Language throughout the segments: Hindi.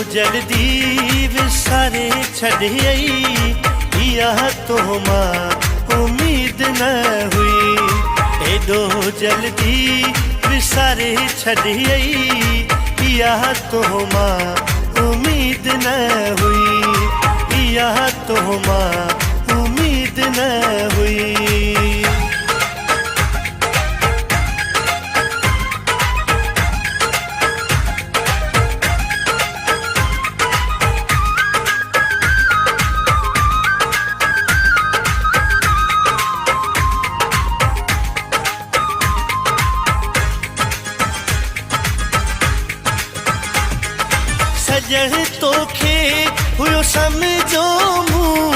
जल्दी विसारे छड़ियई यह तो मां उम्मीद न हुई। एडो जल्दी विसारे छड़ियई यह तो मां उम्मीद न हुई। यह तो मां उम्मीद न हुई। सजण तोखे हुयो समझो मूं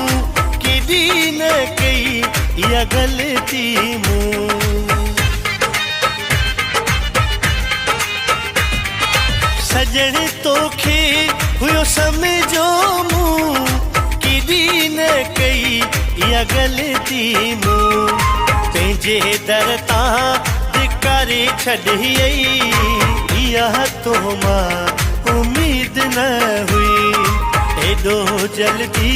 केॾी न कई इहा ग़लती मूं। सजण तोखे हुयो समझो मूं केॾी न कई इहा ग़लती मूं। पंहिंजे दर तां धिकारे छॾियई इहा तो मां उम्मीद न हुई। एडो जल्दी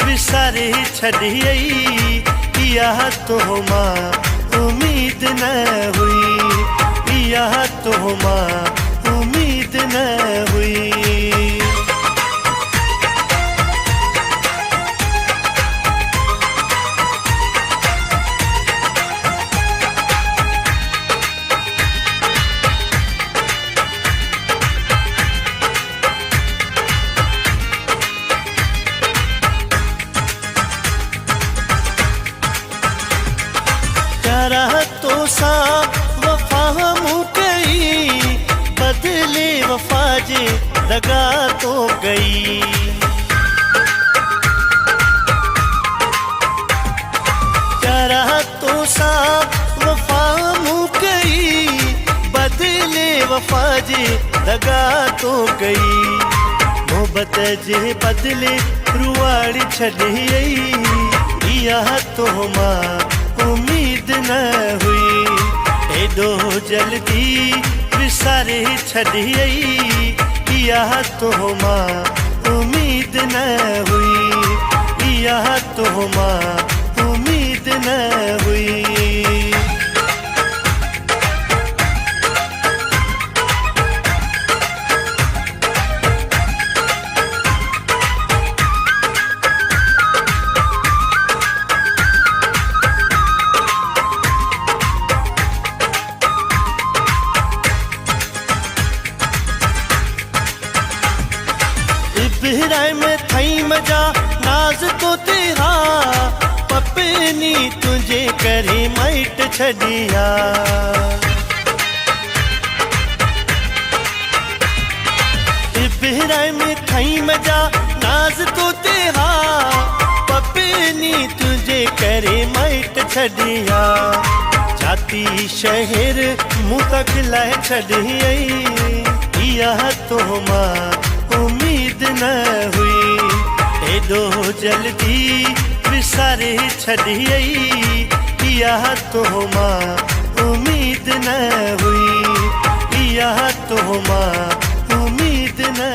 विसारे छड़ियई यह तो मां उम्मीद न हुई। यह तो मां उम्मीद न हुई। तो सा वफा मूं कई बदले वफा जे दगा तो गई। प्यारा तो सा वफा मूं कई बदले वफा जे दगा तो गई। मोहब्बत जे बदले रुआड़ी छॾियई इहा तो मां उम्मीद न हुई। एडो जल्दी विसारे छड़ियई यह तो मां उम्मीद न हुई। यह तो मां उम्मीद न हुई। बिहराए में थई मजा नाज तो तेरा पपनी तुझे करे माइट छड़िया। बिहराए में थई मजा नाज तो तेरा पपनी तुझे करे माइट छड़िया। जाती शहर मुँह तक लाए छड़ियई यह तो मां उम्मीद न हुई। एडो जल्दी विसारे छड़ियई यह तो मां उम्मीद न हुई। यह तो मां उम्मीद न